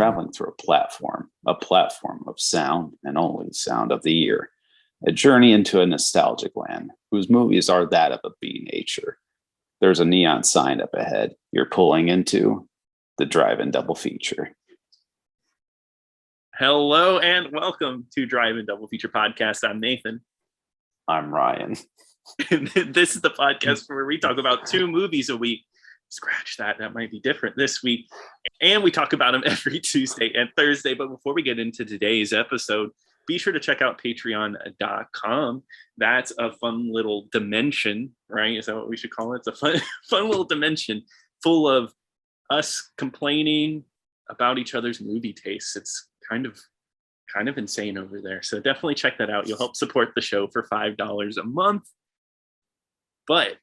traveling through a platform of sound and only sound of the ear, a journey into a nostalgic land whose movies are that of a B nature. There's a neon sign up ahead. You're pulling into the drive-in double feature. Hello and welcome to Drive and Double Feature Podcast. I'm Nathan. I'm Ryan. This is the podcast where we talk about 2 movies a week. Scratch that. That might be different this week. And we talk about them every Tuesday and Thursday. But before we get into today's episode, be sure to check out patreon.com. That's a fun little dimension, right? Is that what we should call it? It's a fun little dimension full of us complaining about each other's movie tastes. It's kind of insane over there. So definitely check that out. You'll help support the show for $5 a month. But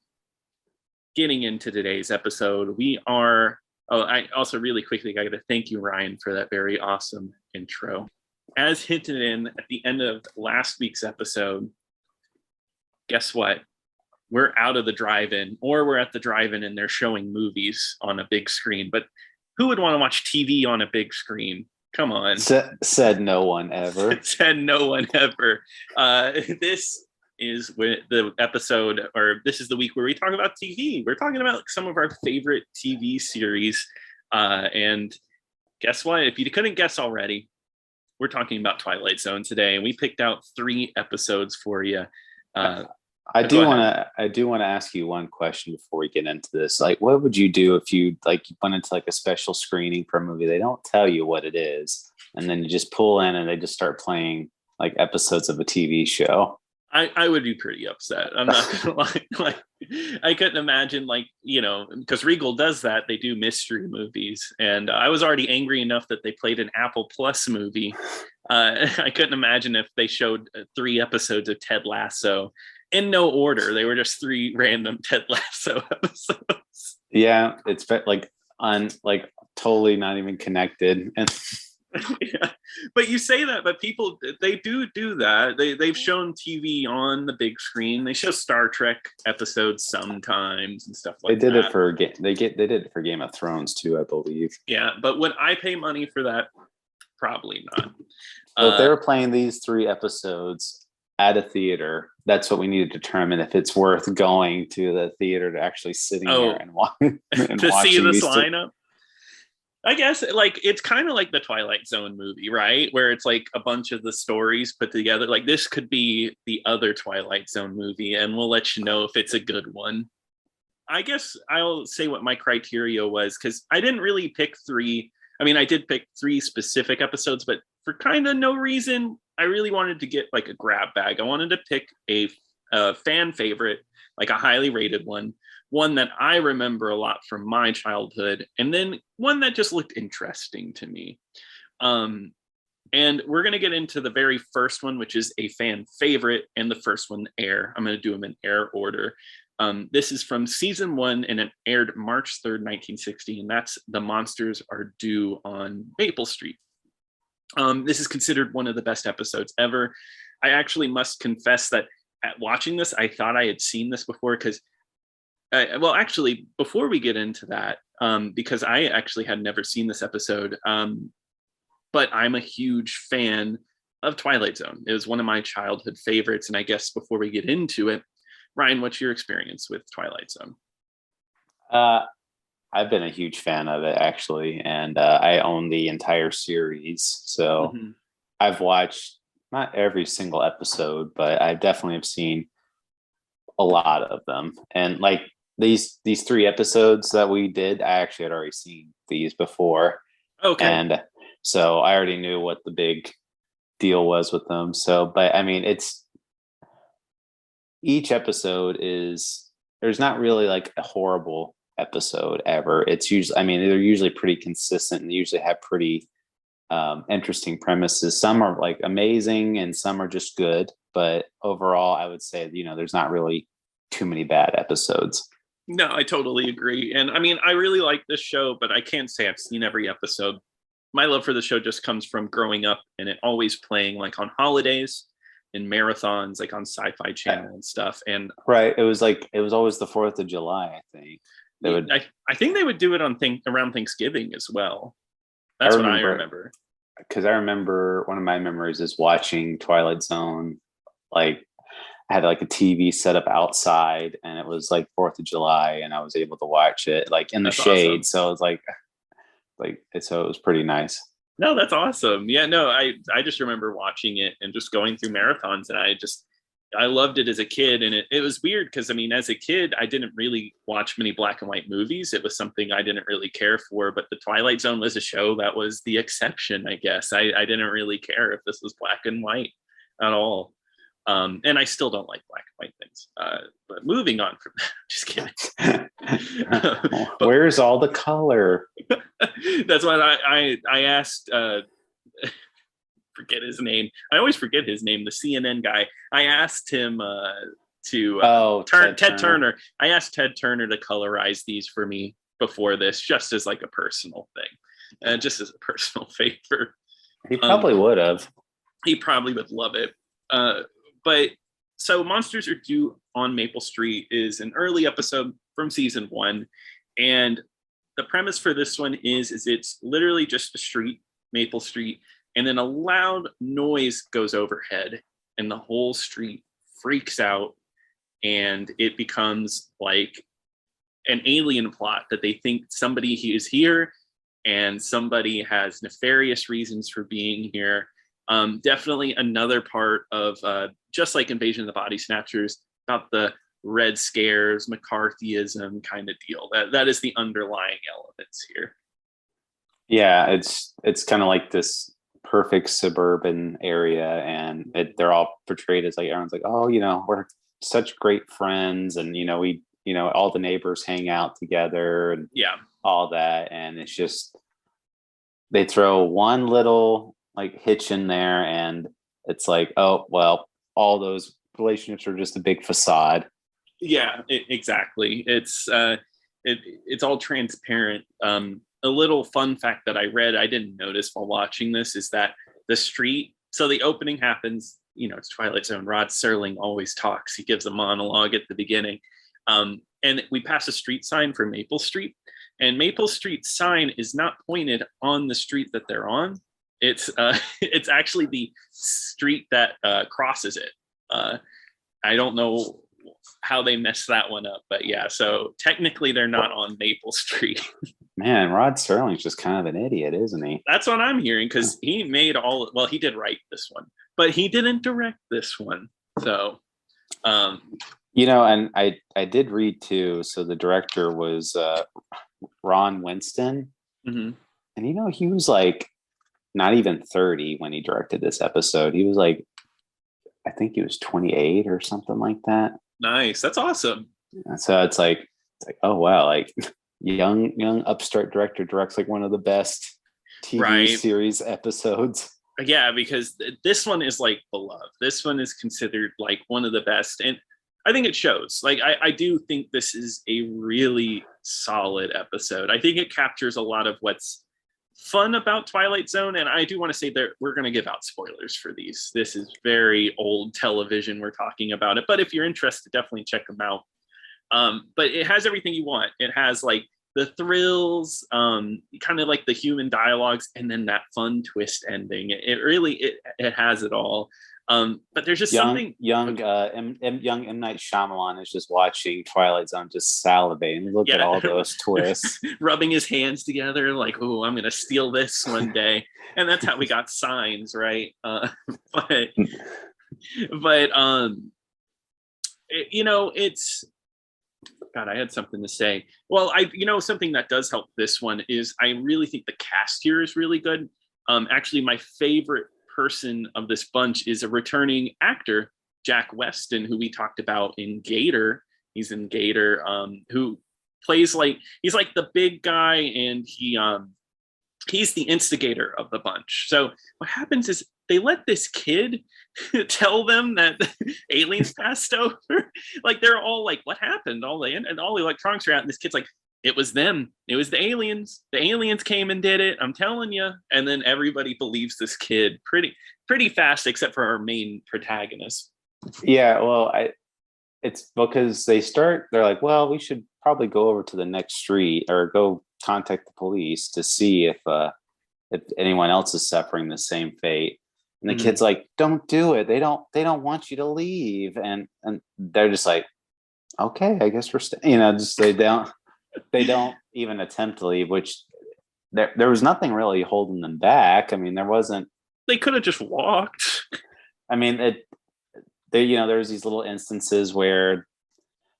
getting into today's episode, I also really quickly got to thank you, Ryan, for that very awesome intro. As hinted in at the end of last week's episode, guess what? We're out of the drive-in, or we're at the drive-in and they're showing movies on a big screen. But who would want to watch TV on a big screen? Come on. Said no one ever. Said no one ever. This is the episode, or this is the week where we talk about TV. We're talking about some of our favorite TV series. And guess what? If you couldn't guess already, we're talking about Twilight Zone today. And we picked out 3 episodes for you. I do want to ask you one question before we get into this. Like, what would you do if you went into a special screening for a movie? They don't tell you what it is, and then you just pull in and they just start playing episodes of a TV show. I would be pretty upset. I'm not gonna lie. I couldn't imagine, because Regal does that. They do mystery movies, and I was already angry enough that they played an Apple Plus movie. I couldn't imagine if they showed 3 episodes of Ted Lasso in no order. They were just 3 random Ted Lasso episodes. Yeah, it's totally not even connected. And yeah. But you say that, but people, they do that. They've shown TV on the big screen. They show Star Trek episodes sometimes and stuff like that. They did it for Game of Thrones too, I believe. Yeah, but would I pay money for that? Probably not. So if they were playing these 3 episodes at a theater, that's what we need to determine if it's worth going to the theater to actually sitting there and watching to see this lineup. I guess it's kind of like the Twilight Zone movie, right? Where it's a bunch of the stories put together. This could be the other Twilight Zone movie, and we'll let you know if it's a good one. I guess I'll say what my criteria was, because I didn't really pick 3. I mean, I did pick 3 specific episodes, but for kind of no reason. I really wanted to get a grab bag. I wanted to pick a fan favorite, a highly rated one that I remember a lot from my childhood, and then one that just looked interesting to me. And we're going to get into the very first one, which is a fan favorite, and the first one, Air. I'm going to do them in Air order. This is from season 1, and it aired March 3rd, 1960, and that's The Monsters Are Due on Maple Street. This is considered one of the best episodes ever. I actually must confess that at watching this, I thought I had seen this before, because before we get into that, because I actually had never seen this episode, but I'm a huge fan of Twilight Zone. It was one of my childhood favorites, and I guess before we get into it, Ryan, what's your experience with Twilight Zone? I've been a huge fan of it, actually, and I own the entire series. So I've watched not every single episode, but I definitely have seen a lot of them. And these 3 episodes that we did, I actually had already seen these before. Okay. And so I already knew what the big deal was with them. So, but I mean, each episode there's not really a horrible episode ever. It's usually, they're usually pretty consistent, and they usually have pretty interesting premises. Some are amazing and some are just good, but overall I would say there's not really too many bad episodes. No, I totally agree. And I really like this show, but I can't say I've seen every episode. My love for the show just comes from growing up and it always playing on holidays and marathons, on Sci-Fi Channel and stuff. And right, it was always the 4th of July, I think. I think they would do it on around Thanksgiving as well. That's what I remember. Because I remember one of my memories is watching Twilight Zone. Like, I had like a TV set up outside, and it was like 4th of July, and I was able to watch it like in the shade. Awesome. So it was so it was pretty nice. No, that's awesome. Yeah, no, I just remember watching it and just going through marathons, and I loved it as a kid. And it was weird because, I mean, as a kid, I didn't really watch many black and white movies. It was something I didn't really care for, but the Twilight Zone was a show that was the exception, I guess. I didn't really care if this was black and white at all. And I still don't like black and white things. But moving on from that, just kidding. Where's all the color? That's what I asked. Forget his name. I always forget his name. The CNN guy. I asked him Ted Turner. I asked Ted Turner to colorize these for me before this, just as like a personal thing, just as a personal favor. He probably would have. He probably would love it. But so Monsters Are Due on Maple Street is an early episode from season 1. And the premise for this one is it's literally just a street, Maple Street, and then a loud noise goes overhead and the whole street freaks out, and it becomes like an alien plot that they think somebody is here and somebody has nefarious reasons for being here. Definitely another part of just like Invasion of the Body Snatchers, about the Red Scares, McCarthyism kind of deal. That is the underlying elements here. Yeah, it's kind of like this perfect suburban area, and they're all portrayed as like, everyone's like, oh, we're such great friends, and we all the neighbors hang out together, and all that, and it's just they throw one little like hitch in there, and it's like, oh well, all those relationships are just a big facade. Yeah, exactly. It's all transparent. A little fun fact that I read, I didn't notice while watching this, is that the street, so the opening happens, it's Twilight Zone. Rod Serling always talks. He gives a monologue at the beginning. And we pass a street sign for Maple Street, and Maple Street's sign is not pointed on the street that they're on. It's actually the street that crosses it. I don't know how they messed that one up, but yeah, so technically they're not on Maple Street. Man, Rod Serling's just kind of an idiot, isn't he? That's what I'm hearing, because he made he did write this one, but he didn't direct this one. So, and I did read too. So the director was Ron Winston, mm-hmm. and he was like not even 30 when he directed this episode. He was like, I think he was 28 or something like that. Nice, that's awesome. So it's like, oh wow, like young upstart director directs like one of the best TV series episodes. Yeah, because this one is like beloved. This one is considered like one of the best, and I think it shows. Like I do think this is a really solid episode. I think it captures a lot of what's fun about Twilight Zone, and I do want to say that we're going to give out spoilers for these. This is very old television we're talking about it, but if you're interested, definitely check them out. But it has everything you want. It has like the thrills, kind of like the human dialogues, and then that fun twist ending. It has it all. But there's just something young M. Night Shyamalan is just watching Twilight Zone, just salivating. Look at all those twists, rubbing his hands together like, oh, I'm gonna steal this one day. And that's how we got Signs, right? But it's God, I had something to say. Well, something that does help this one is I really think the cast here is really good. Actually, my favorite person of this bunch is a returning actor, Jack Weston, who we talked about in Gator. He's in Gator, who plays he's like the big guy, and he's the instigator of the bunch. So what happens is they let this kid tell them that aliens passed over. Like they're all like, what happened? All the electronics are out, and this kid's like, it was them. It was the aliens. The aliens came and did it. I'm telling you. And then everybody believes this kid pretty fast, except for our main protagonist. Yeah, well, it's because they're like, well, we should probably go over to the next street or go contact the police to see if if anyone else is suffering the same fate. And the Mhm. kid's like, don't do it. They don't want you to leave. And they're just like, okay, I guess we're just they don't even attempt to leave, which there was nothing really holding them back. I mean, there wasn't. They could have just walked. I mean, there was these little instances where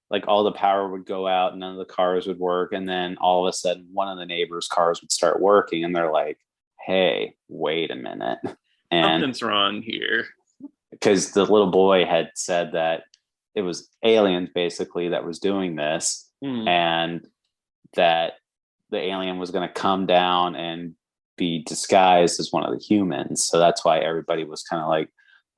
like all the power would go out and none of the cars would work, and then all of a sudden one of the neighbors' cars would start working, and they're like, hey, wait a minute. And Something's wrong here. because the little boy had said that it was aliens basically that was doing this, and that the alien was going to come down and be disguised as one of the humans. So that's why everybody was kind of like,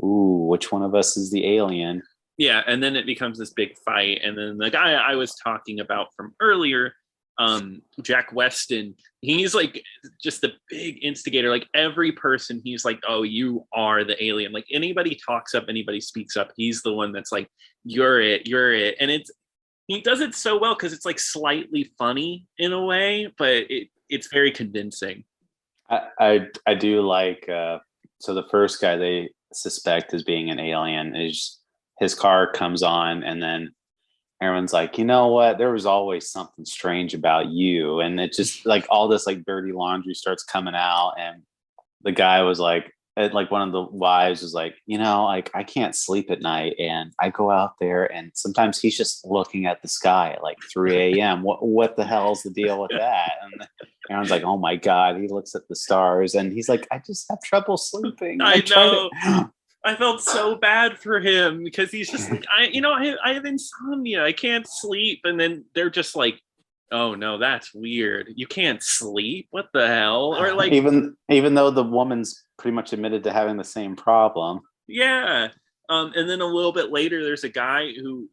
ooh, which one of us is the alien? Yeah, and then it becomes this big fight. And then the guy I was talking about from earlier, Jack Weston, he's like just the big instigator. Like every person, he's like, oh, you are the alien. Like anybody talks up, anybody speaks up, he's the one that's like, you're it. And he does it so well because it's like slightly funny in a way, but it's very convincing. I do like so the first guy they suspect as being an alien is his car comes on, and then everyone's like, you know what, there was always something strange about you, and it just like all this like dirty laundry starts coming out. And the guy was like one of the wives was like, like I can't sleep at night, and I go out there and sometimes he's just looking at the sky at like 3 a.m. What the hell's the deal with that? And everyone's like, oh my god, he looks at the stars, and he's like, I just have trouble sleeping. I know. I felt so bad for him because he's just like, I have insomnia, I can't sleep. And then they're just like, oh no, that's weird, you can't sleep, what the hell? Or like, even though the woman's pretty much admitted to having the same problem. Yeah. And then a little bit later, there's a guy who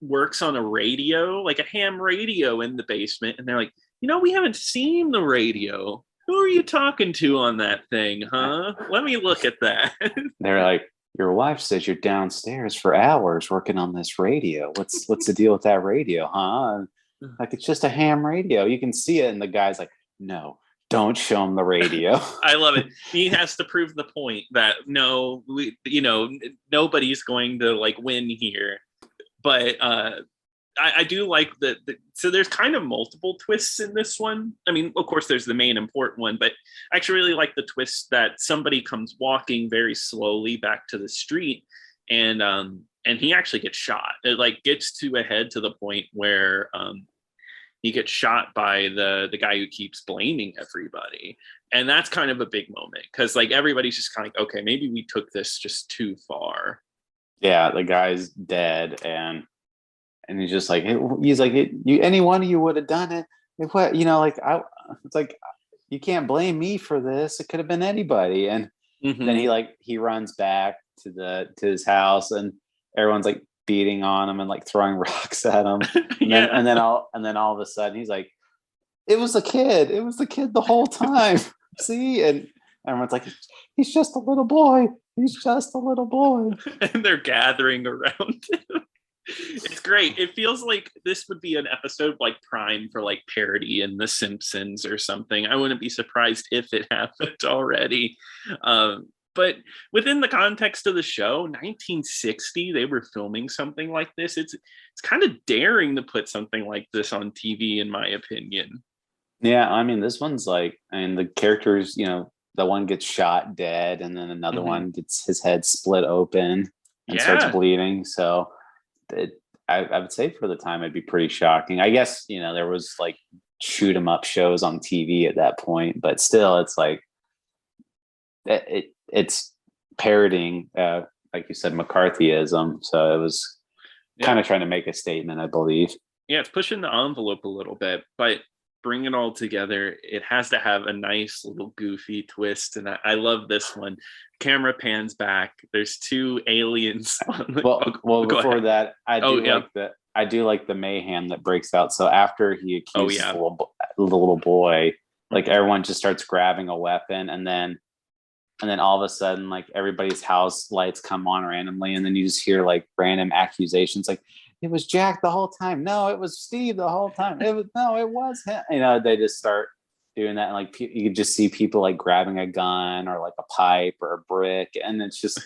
works on a radio, like a ham radio in the basement. And they're like, we haven't seen the radio. Who are you talking to on that thing, huh? Let me look at that. They're like, your wife says you're downstairs for hours working on this radio. What's the deal with that radio, huh? Like, it's just a ham radio. You can see it. And the guy's like, no, don't show him the radio. I love it. He has to prove the point that no, nobody's going to like win here. But I do like that. So there's kind of multiple twists in this one. I mean, of course, there's the main important one, but I actually really like the twist that somebody comes walking very slowly back to the street, and he actually gets shot. It like gets to a head to the point where he gets shot by the guy who keeps blaming everybody, and that's kind of a big moment because like everybody's just kind of like, okay, maybe we took this just too far. Yeah, the guy's dead, and he's just like, any one of you would have done it. It's like, you can't blame me for this. It could have been anybody. And then he runs back to his house, and everyone's like beating on him and like throwing rocks at him. And then all of a sudden he's like, it was the kid. It was the kid the whole time. See? And everyone's like, he's just a little boy. He's just a little boy. And they're gathering around him. It's great. It feels like this would be an episode like prime for like parody in The Simpsons or something. I wouldn't be surprised if it happened already. But within the context of the show, 1960, they were filming something like this. It's kind of daring to put something like this on TV, in my opinion. Yeah, I mean, this one's like, the characters, the one gets shot dead, and then another one gets his head split open and starts bleeding. So I would say for the time it'd be pretty shocking. I guess, there was like shoot 'em up shows on TV at that point, but still, it's like it's parodying, like you said, McCarthyism. So it was kind of trying to make a statement, I believe. Yeah, it's pushing the envelope a little bit, but bring it all together. It has to have a nice little goofy twist, and I love this one. Camera pans back. There's two aliens. Well, before that, I do like the mayhem that breaks out. So after he accuses the little boy, like everyone just starts grabbing a weapon, and then all of a sudden, like everybody's house lights come on randomly, and then you just hear like random accusations, like, it was Jack the whole time. No, it was Steve the whole time. It was him. They just start doing that, and like you could just see people like grabbing a gun or like a pipe or a brick, and it's just,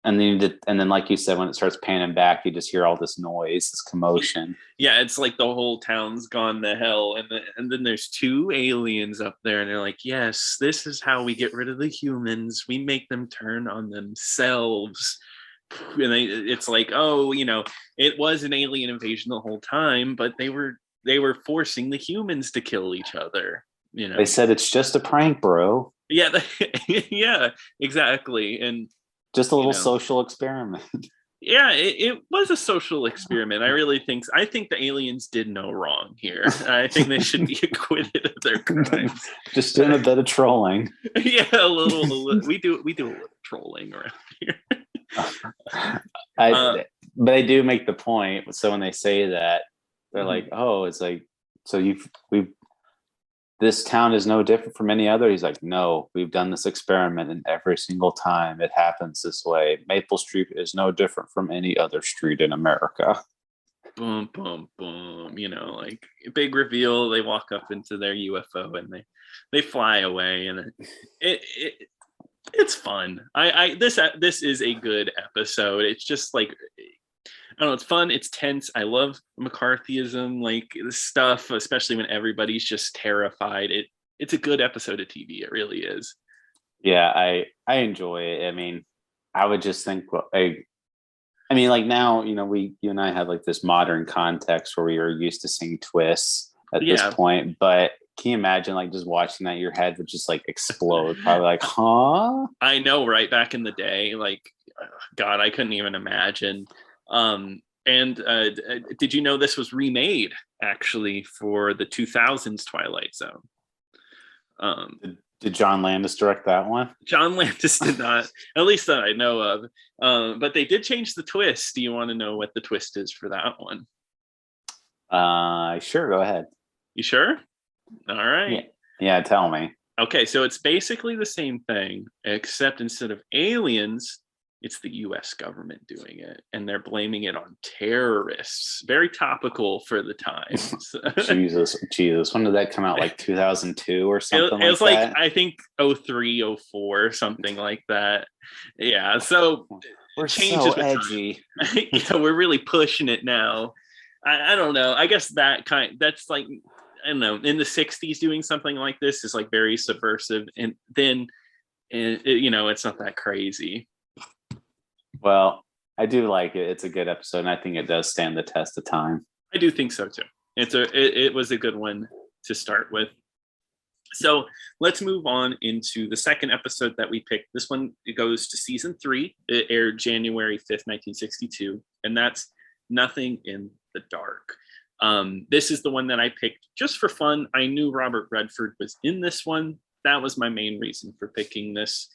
and then like you said, when it starts panning back, you just hear all this noise, this commotion. Yeah, it's like the whole town's gone to hell, and then there's two aliens up there, and they're like, yes, this is how we get rid of the humans. We make them turn on themselves. And it's like, oh, it was an alien invasion the whole time, but they were forcing the humans to kill each other. They said it's just a prank, bro. Yeah, yeah, exactly, and just a little social experiment. Yeah, it was a social experiment. I think the aliens did no wrong here. I think they should be acquitted of their crimes. Just doing a bit of trolling. Yeah, a little. We do a little trolling around here. But they do make the point. So when they say that, they're like, "Oh, it's like, so this town is no different from any other." He's like, "No, we've done this experiment, and every single time it happens this way. Maple Street is no different from any other street in America." Boom, boom, boom. Like big reveal. They walk up into their UFO and they fly away, and it's fun. This is a good episode. It's just like, I don't know, it's fun, it's tense. I love McCarthyism, like this stuff, especially when everybody's just terrified. It's a good episode of TV. It really is. Yeah, I enjoy it. I mean, I would just think, I mean, like now, you and I have like this modern context where we are used to seeing twists at this point, but can you imagine like just watching that, your head would just like explode, probably like, huh? I know, right? Back in the day, like, God, I couldn't even imagine. Did you know this was remade actually for the 2000s Twilight Zone? Did John Landis direct that one? John Landis did not, at least that I know of. But they did change the twist. Do you want to know what the twist is for that one? Sure, go ahead. You sure? All right. Yeah, tell me. Okay, so it's basically the same thing, except instead of aliens, it's the US government doing it, and they're blaming it on terrorists. Very topical for the times. Jesus. When did that come out? Like 2002 or something? It was like I think 03, 04, something like that. Yeah, so we're so edgy. We're really pushing it now. I don't know. I guess that's like, I don't know, in the 60s doing something like this is like very subversive, and then it's not that crazy. Well, I do like it. It's a good episode, and I think it does stand the test of time. I do think so too. It was a good one to start with. So let's move on into the second episode that we picked. This one, it goes to season 3. It aired January 5th, 1962, and that's Nothing in the Dark. This is the one that I picked just for fun. I knew Robert Redford was in this one. That was my main reason for picking this.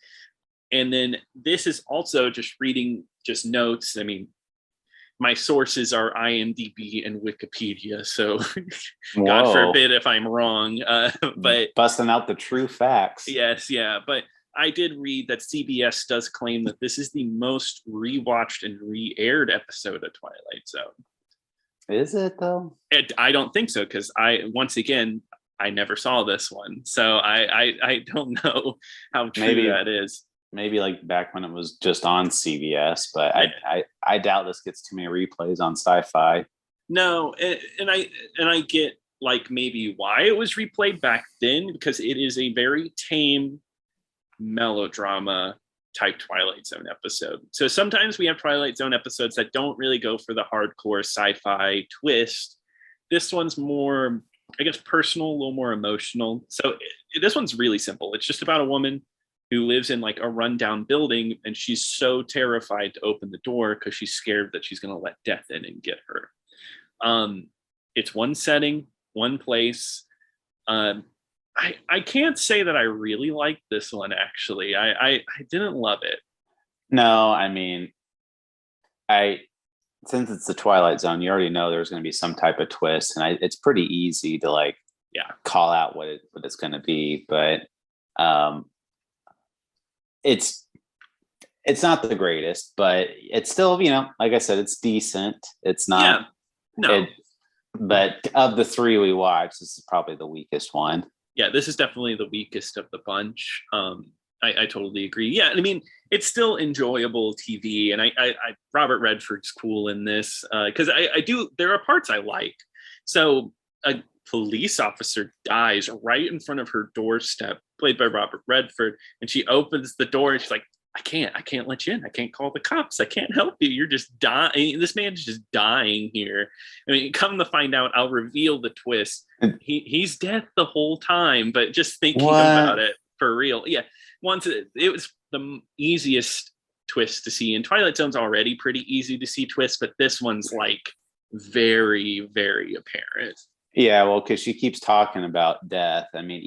And then this is also just reading just notes. I mean, my sources are IMDb and Wikipedia, so God forbid if I'm wrong. But busting out the true facts. Yes, yeah. But I did read that CBS does claim that this is the most rewatched and re-aired episode of Twilight Zone. Is it though? I don't think so, because I never saw this one, so I don't know how true that is. Maybe like back when it was just on CBS, but I doubt this gets too many replays on Sci-Fi. No, and I get like maybe why it was replayed back then, because it is a very tame melodrama type Twilight Zone episode. So sometimes we have Twilight Zone episodes that don't really go for the hardcore sci-fi twist. This one's more, I guess, personal, a little more emotional. So this one's really simple. It's just about a woman who lives in like a rundown building, and she's so terrified to open the door because she's scared that she's going to let death in and get her. It's one setting, one place. I can't say that I really liked this one, actually. I didn't love it. No, I mean, since it's the Twilight Zone, you already know there's going to be some type of twist, and it's pretty easy to like call out what it's going to be, but it's not the greatest, but it's still, like I said, it's decent. It's not. No. But of the 3 we watched, this is probably the weakest one. Yeah, this is definitely the weakest of the bunch. I totally agree. Yeah, I mean, it's still enjoyable TV, and I Robert Redford's cool in this because I do. There are parts I like. So a police officer dies right in front of her doorstep, played by Robert Redford, and she opens the door and she's like, I can't let you in. I can't call the cops. I can't help you. You're just dying. This man's just dying here. I mean, come to find out, I'll reveal the twist. He's dead the whole time, but just thinking about it for real. Yeah. Once it was the easiest twist to see, and Twilight Zone's already pretty easy to see twist, but this one's like very, very apparent. Yeah, well, because she keeps talking about death. I mean,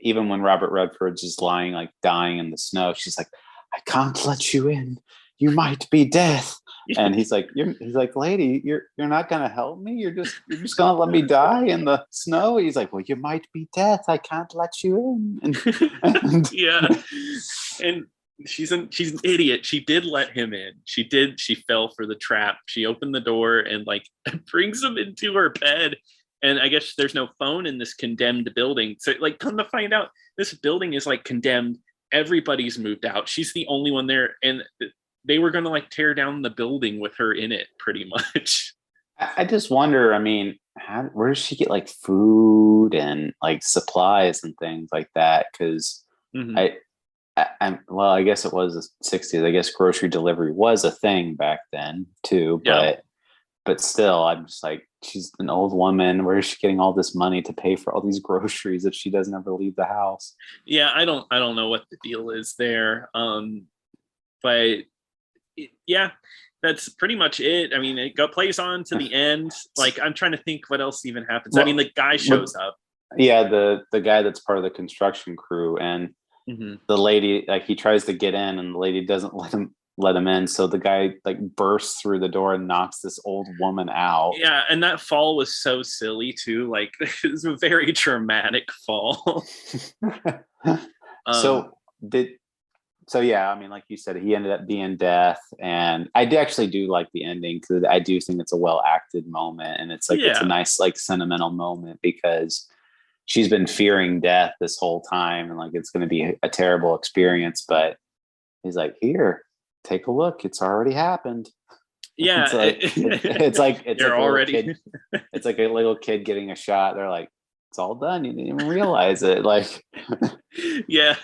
even when Robert Redford's just lying, like dying in the snow, she's like, I can't let you in. You might be death. And he's like, lady, you're not gonna help me. You're just gonna let me die in the snow. He's like, well, you might be death. I can't let you in. Yeah, and she's an idiot. She did let him in. She fell for the trap. She opened the door and like brings him into her bed. And I guess there's no phone in this condemned building. So like, come to find out, this building is like condemned. Everybody's moved out. She's the only one there, and they were going to like tear down the building with her in it, pretty much. I just wonder. I mean, where does she get like food and like supplies and things like that? Because well, I guess it was the 60s. I guess grocery delivery was a thing back then too, but still, I'm just like, she's an old woman. Where is she getting all this money to pay for all these groceries if she doesn't ever leave the house? Yeah, I don't know what the deal is there. But yeah, that's pretty much it. I mean, it plays on to the end. Like, I'm trying to think what else even happens. Well, I mean, the guy shows up. Yeah, the guy that's part of the construction crew, and the lady, like, he tries to get in, and the lady doesn't let him in. So the guy like bursts through the door and knocks this old woman out. Yeah, and that fall was so silly too. Like, it was a very dramatic fall. So yeah, I mean, like you said, he ended up being death, and I actually do like the ending because I do think it's a well acted moment, and it's like it's a nice like sentimental moment because she's been fearing death this whole time, and like it's going to be a terrible experience. But he's like, "Here, take a look. It's already happened." Yeah, it's like you're already. It's like a little kid getting a shot. They're like, it's all done. You didn't even realize it. Like, yeah.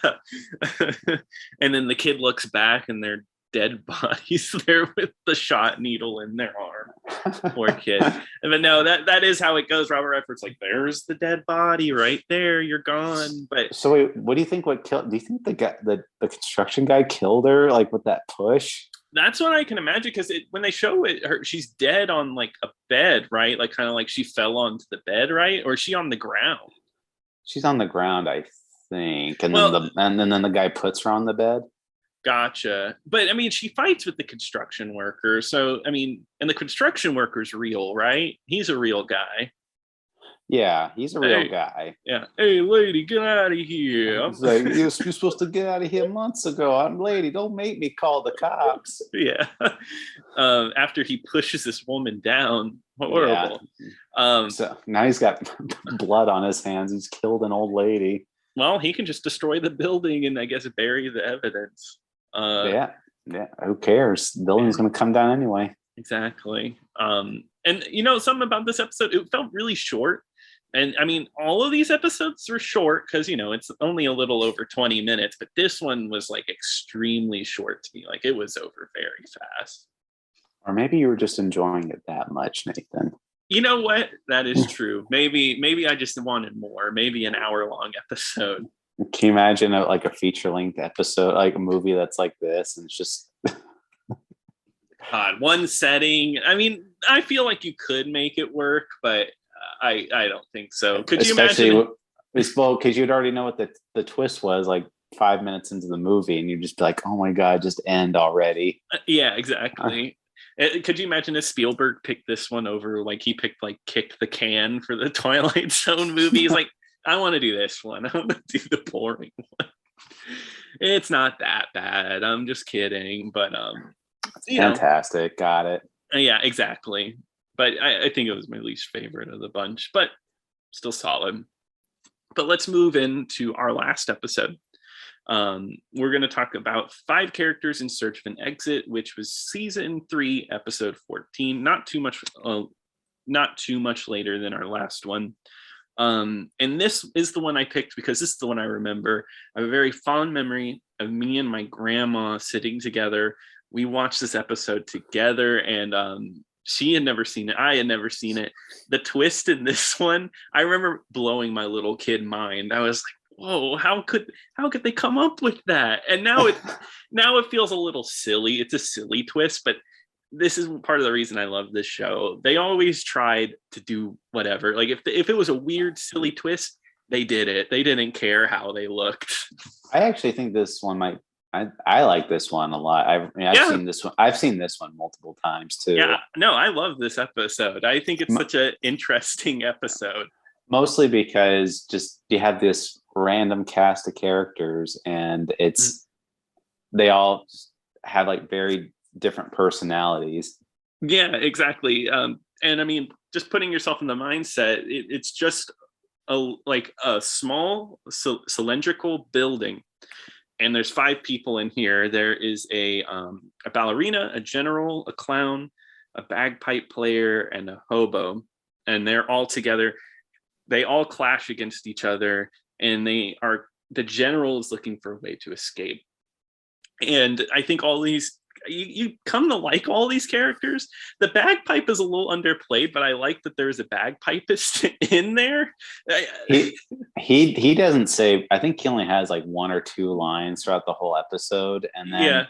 And then the kid looks back and they're dead bodies there with the shot needle in their arm. Poor kid. But no, that is how it goes. Robert Redford's like, there's the dead body right there. You're gone. But so wait, what do you think? Do you think the construction guy killed her? Like with that push? That's what I can imagine, because when they show it, she's dead on like a bed, right? Like kind of like she fell onto the bed, right? Or is she on the ground? She's on the ground, I think. And then the guy puts her on the bed. Gotcha. But I mean, she fights with the construction worker. So I mean, and the construction worker's real, right? He's a real guy. Yeah, he's a real guy. Yeah. Hey, lady, get out of here. Like, you're supposed to get out of here months ago. I'm lady. Don't make me call the cops. Yeah. After he pushes this woman down. Horrible. Yeah. So now he's got blood on his hands. He's killed an old lady. Well, he can just destroy the building and I guess bury the evidence. Yeah. Who cares? The building's going to come down anyway. Exactly. And you know, something about this episode, it felt really short. And I mean, all of these episodes were short because, you know, it's only a little over 20 minutes, but this one was like extremely short to me. Like it was over very fast. Or maybe you were just enjoying it that much, Nathan. You know what? That is true. Maybe I just wanted more, maybe an hour-long episode. Can you imagine a feature-length episode, like a movie that's like this, and it's just God, one setting. I mean, I feel like you could make it work, but I don't think so. Could you imagine? Well, because you'd already know what the twist was like 5 minutes into the movie, and you'd just be like, "Oh my god, just end already!" Yeah, exactly. Could you imagine if Spielberg picked this one over, like he picked like Kick the Can for the Twilight Zone movie? He's like, I want to do this one. I want to do the boring one. It's not that bad. I'm just kidding. But fantastic. Got it. Yeah, exactly. But I think it was my least favorite of the bunch, but still solid. But let's move into our last episode. We're going to talk about 5 characters in search of an exit, which was season 3, episode 14. Not too much later than our last one. And this is the one I picked because this is the one I remember. I have a very fond memory of me and my grandma sitting together. We watched this episode together, and she had never seen it. I had never seen it. The twist in this one, I remember blowing my little kid mind. I was like, whoa, how could they come up with that? And now it feels a little silly. It's a silly twist, but this is part of the reason I love this show. They always tried to do whatever. Like if it was a weird, silly twist, they did it. They didn't care how they looked. I actually think this one might. I like this one a lot. I've seen this one. I've seen this one multiple times too. Yeah, no, I love this episode. I think it's such an interesting episode. Mostly because just you have this random cast of characters, and they all have like very different personalities. Yeah, exactly. And I mean, just putting yourself in the mindset, it's just a small cylindrical building, and there's 5 people in here. There is a ballerina, a general, a clown, a bagpipe player, and a hobo, and they're all together. They all clash against each other, and the general is looking for a way to escape. And I think all these you come to like all these characters. The bagpipe is a little underplayed, but I like that there's a bagpipist in there. He doesn't say. I think he only has like 1 or 2 lines throughout the whole episode, and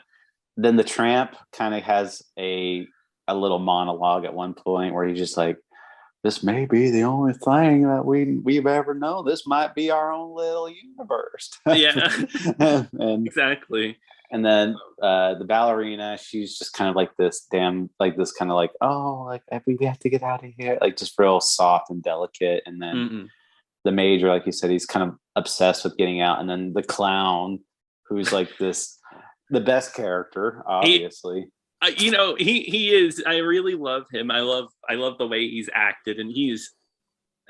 then the tramp kind of has a little monologue at one point where he's just like, "This may be the only thing that we've ever known. This might be our own little universe." Yeah, and exactly. And then the ballerina, she's just kind of like this kind of like, oh, like we have to get out of here, like just real soft and delicate. And then the major, like you said, he's kind of obsessed with getting out. And then the clown, who's like the best character, obviously. He is. I really love him. I love the way he's acted, and he's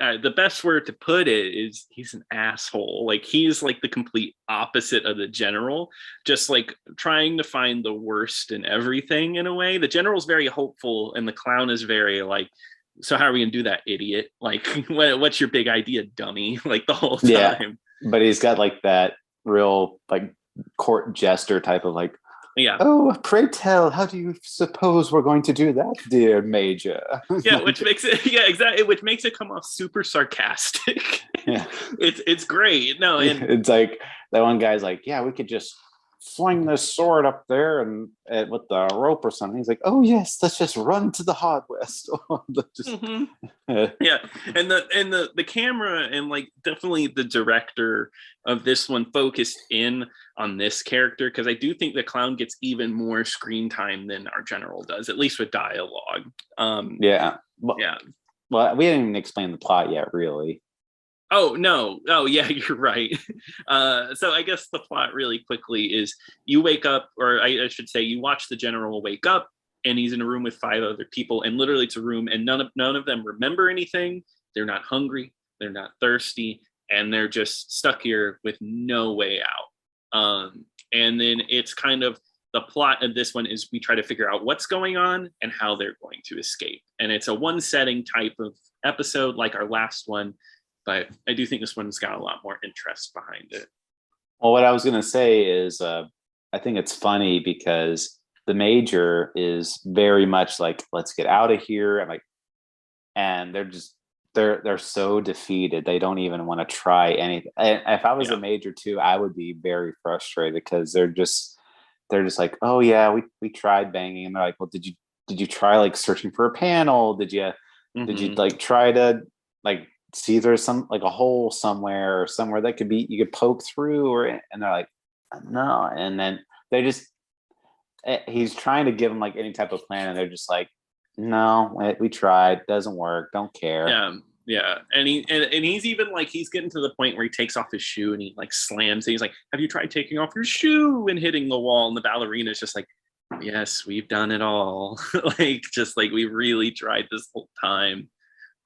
the best word to put it is he's an asshole. Like he's like the complete opposite of the general, just like trying to find the worst in everything in a way. The general's very hopeful, and the clown is very like, so how are we gonna do that, idiot? Like, what's your big idea, dummy? Like the whole time. Yeah, but he's got like that real like court jester type of like, yeah. Oh, pray tell, how do you suppose we're going to do that, dear Major? Yeah, which makes it exactly, which makes it come off super sarcastic. Yeah, it's great. No, and it's like that one guy's like, yeah, we could just fling this sword up there and with the rope or something. He's like, oh yes, let's just run to the hardware store. Yeah, and the camera and like definitely the director of this one focused in on this character, because I do think the clown gets even more screen time than our general does, at least with dialogue. Yeah. Well, we didn't even explain the plot yet, really. Oh, no. Oh, yeah, you're right. So I guess the plot really quickly is you wake up, or I should say you watch the general wake up, and he's in a room with 5 other people, and literally it's a room, and none of them remember anything. They're not hungry. They're not thirsty. And they're just stuck here with no way out. And then it's kind of the plot of this one is we try to figure out what's going on and how they're going to escape. And it's a one setting type of episode like our last one. But I do think this one's got a lot more interest behind it. Well, what I was going to say is I think it's funny because the major is very much like, let's get out of here. And they're so defeated. They don't even want to try anything. And if I was a major too, I would be very frustrated because they're just like, oh yeah, we tried banging. And they're like, well, did you try like searching for a panel? Did you like try to like see there's some like a hole somewhere that could be you could poke through and they're like, no. And then he's trying to give them like any type of plan, and they're just like, no, we tried, doesn't work, don't care. Yeah. And he's even like, he's getting to the point where he takes off his shoe and he like slams it. He's like, have you tried taking off your shoe and hitting the wall? And the ballerina is just like, yes, we've done it all. Like, just like we really tried this whole time.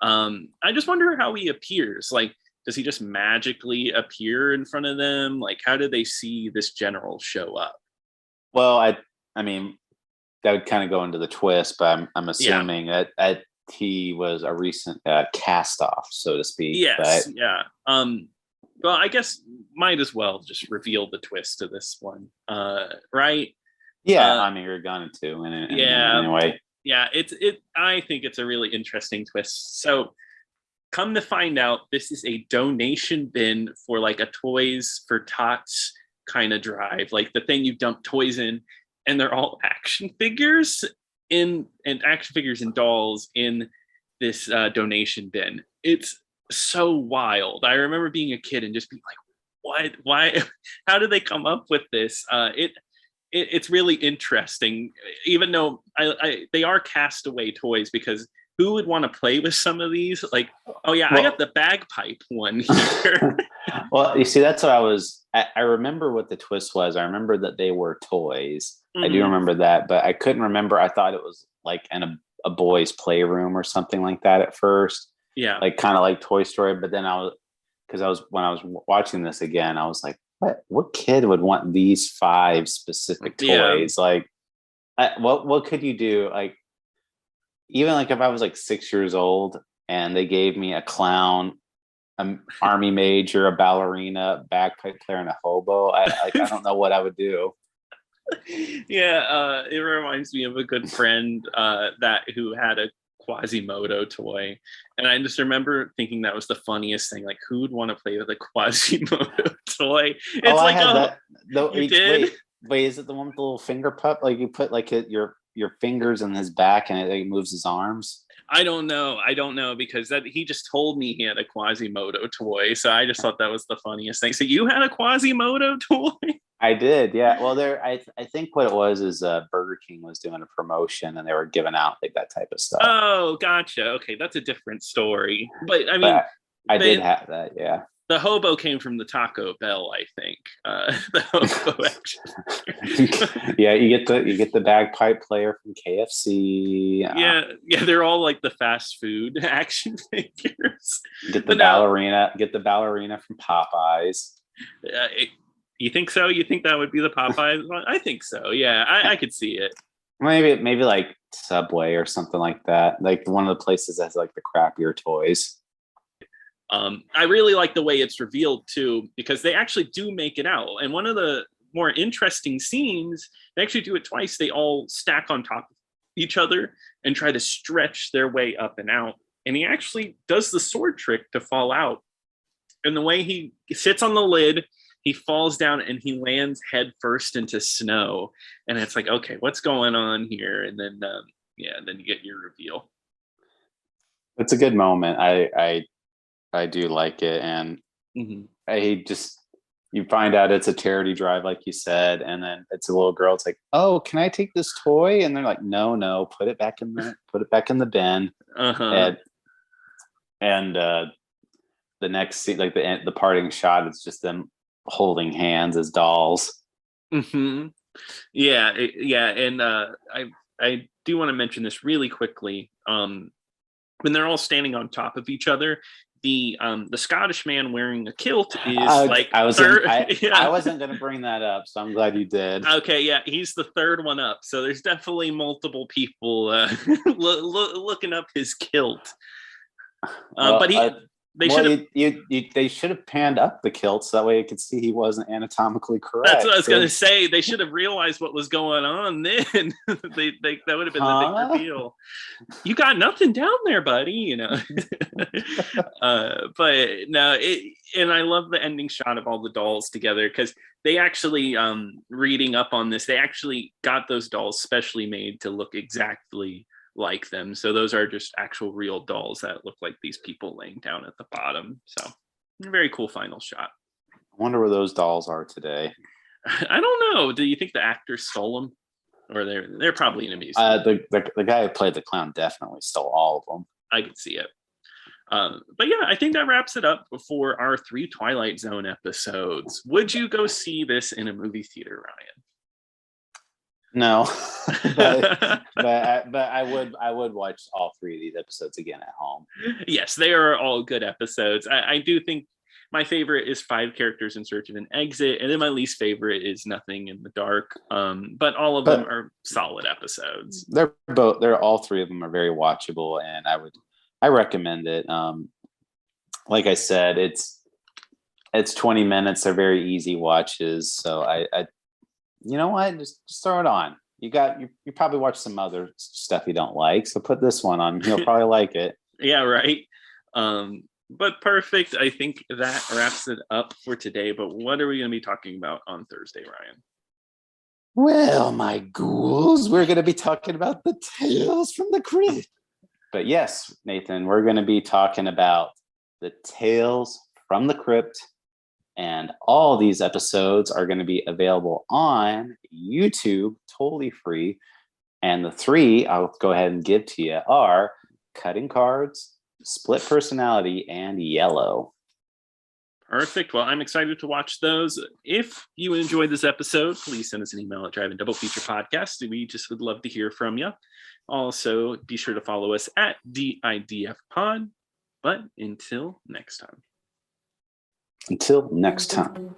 I just wonder how he appears. Like, does he just magically appear in front of them? Like, how do they see this general show up? Well, I mean, that would kind of go into the twist, but I'm assuming that he was a recent cast off, so to speak. Yes, but yeah. Well, I guess might as well just reveal the twist to this one, right? Yeah, I mean, you're going to anyway. Yeah, I think it's a really interesting twist. So, come to find out, this is a donation bin for like a Toys for Tots kind of drive, like the thing you dump toys in, and they're all action figures and action figures and dolls in this donation bin. It's so wild. I remember being a kid and just being like, what? Why? How did they come up with this? It's really interesting, even though they are castaway toys, because who would want to play with some of these? Like, oh yeah, I got the bagpipe one here. Well, you see, that's what I remember what the twist was. I remember that they were toys. Mm-hmm. I do remember that, but I couldn't remember. I thought it was like in a boys' playroom or something like that at first. Yeah. Like kind of like Toy Story. But then when I was watching this again, I was like, what kid would want these 5 specific toys? Yeah. Like, what could you do? Like, even like if I was like 6 years old and they gave me a clown, an army major, a ballerina, bagpipe player, and a hobo, I don't know what I would do. Yeah, it reminds me of a good friend who had a Quasimodo toy, and I just remember thinking that was the funniest thing. Like, who would want to play with a Quasimodo toy? It's I had that. You did? Wait, is it the one with the little finger pup? Like you put like your fingers in his back and it moves his arms? I don't know because he just told me he had a Quasimodo toy, so I just thought that was the funniest thing. So you had a Quasimodo toy? I did, yeah. Well, I think what it was is Burger King was doing a promotion and they were giving out like that type of stuff. Oh, gotcha. Okay, that's a different story. But I mean, I did have that, yeah. The hobo came from the Taco Bell, I think. The hobo action. Yeah, you get the bagpipe player from KFC. Yeah, they're all like the fast food action figures. Get the ballerina from Popeyes. You think so? You think that would be the Popeyes one? I think so. Yeah, I could see it. Maybe like Subway or something like that. Like one of the places that has like the crappier toys. I really like the way it's revealed too, because they actually do make it out. And one of the more interesting scenes, they actually do it twice. They all stack on top of each other and try to stretch their way up and out. And he actually does the sword trick to fall out. And the way he sits on the lid, he falls down and he lands head first into snow. And it's like, okay, what's going on here? And then, then you get your reveal. It's a good moment. I do like it, and you find out it's a charity drive, like you said, and then it's a little girl. It's like, oh, can I take this toy? And they're like, no, put it back in the bin. Uh-huh. And the next scene, like the parting shot, it's just them holding hands as dolls. Mm-hmm. Yeah, and I do want to mention this really quickly. When they're all standing on top of each other, the Scottish man wearing a kilt is I wasn't going to bring that up, so I'm glad you did. Okay, yeah, he's the third one up. So there's definitely multiple people looking up his kilt. But they should have panned up the kilt so that way you could see he wasn't anatomically correct. That's what I was going to say. They should have realized what was going on then. That would have been the big reveal. You got nothing down there, buddy. You know. But no, and I love the ending shot of all the dolls together, because they actually, reading up on this, they actually got those dolls specially made to look exactly like them. So those are just actual real dolls that look like these people laying down at the bottom. So very cool final shot. I wonder where those dolls are today. I don't know. Do you think the actors stole them, or they're probably in a museum? The guy who played the clown definitely stole all of them. I could see it. But yeah, I think that wraps it up for our 3 Twilight Zone episodes. Would you go see this in a movie theater, Ryan? No, but I would watch all 3 of these episodes again at home. Yes, they are all good episodes. I do think My favorite is Five Characters in Search of an Exit, and then my least favorite is Nothing in the Dark. But all of them are solid episodes. They're all three of them are very watchable, and I recommend it. Like I said, it's 20 minutes. They're very easy watches. So I you know what? Just throw it on. You probably watch some other stuff you don't like, so put this one on. You'll probably like it. Yeah, right. But perfect. I think that wraps it up for today. But what are we going to be talking about on Thursday, Ryan? Well, my ghouls, we're going to be talking about the Tales from the Crypt. But yes, Nathan, we're going to be talking about the Tales from the Crypt. And all these episodes are going to be available on YouTube, totally free. And the three I'll go ahead and give to you are Cutting Cards, Split Personality, and Yellow. Perfect. Well, I'm excited to watch those. If you enjoyed this episode, please send us an email at driveindoublefeaturepodcast. We just would love to hear from you. Also, be sure to follow us at DIDFpod. But until next time. Until next time.